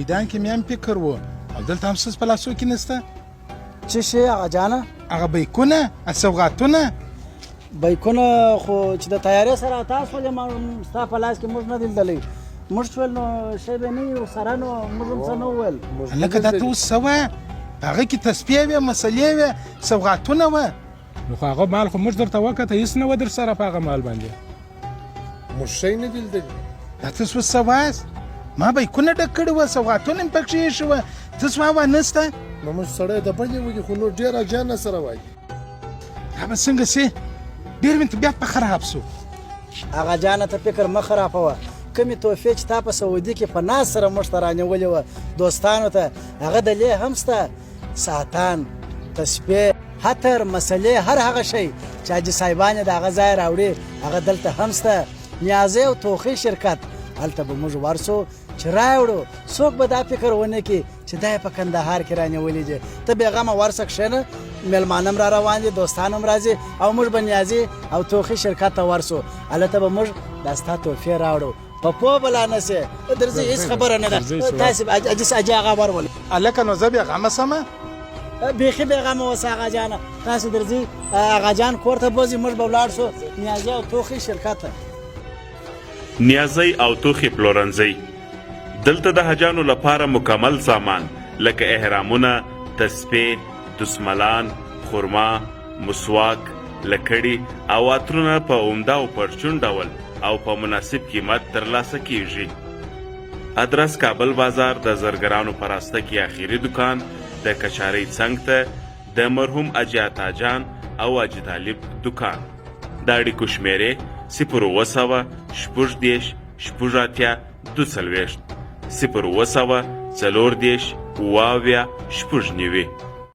میدان کې مې هم فکر و او دلته هم څه په لاسو کې نشته. څه شی هغه جانه؟ هغه بیکونه سوغاتونه بیکونه خو چې د تیارې سره تاسو ولې ستا په لاس کې موږ نه لیدلی. موږ ویل نو شی به نه وي ورسره نو موږ هم څه نه وویل. هلکه دا ته اوس څه وه؟ په هغه کې تسبیح وې مسلې وې سوغاتونه وه. نو خو هغه مال خو موږ درته وکته هېڅ نه و در سره په هغه مال باندې. موږ شی نه دي لیدلي. دا تاسو اوس څه وایاست؟ ما بیکونه ډک کړي وه سوغاتونه مې پکښې ایښي وه. تاسو وایه نشته؟ نو موږ سړی د بلې وږي خو نور ډېر اجان سره وایي. دا به څنګه سي؟ ډېر مې طبیعت په خراب سو. هغه جانه ته فکر مه خرابوه. کومې تحفې چې تا په سعودي کې په ناز سره موږ ته رانیولې وه دوستانو ته هغه دلې هم شته. ساتان، تسبیح، حتر، مسلې، هر هغه شی چې حاجي صاحبان یې د هغه ځای راوړي هغه دلته هم شته. نیازۍ او توخي شرکت هلته به موږ ورسو چې راوړو. څوک به دا فکر ونه کړي چې دا یې په کندهار کې رانیولي دي. ته بېغمه ورسه کښېنه، میلمانه هم را روان دي، دوستان هم راځي او موږ به نیازي او توخي شرکت ته ورسو. هلته به موږ دا ستا تحفې راوړو. په پوه به لا نه سې درځئ، هېڅ خبره نه ده. تاسې حاجي هغه ورولئ. هلکه نو زه بېغمه سمه؟ بیخي بېغمه اوسه آغا جانه. تاسې درځئ، آغا جان کور ته بوځي، موږ به ولاړ شو نیازي او توخي شرکت ته. نیازی او توخي پلورنځي دلته د حجانو لپاره مکمل سامان لکه احرامونه، تسبیح، دسملان، خرما، مسواک، لکړی او عطرونه په عمده او پرچون ډول او په مناسب قیمت ترلاسه کیږي. ادرس کابل بازار د زرګرانو په راسته کې اخیری دکان د کچارۍ څنګ ته د مرحوم اجي عطا جان او اجي طالب دکان. د اړیکو شمیرې 0 شپږ 40 42 0 40 40 اوه شپږ 90.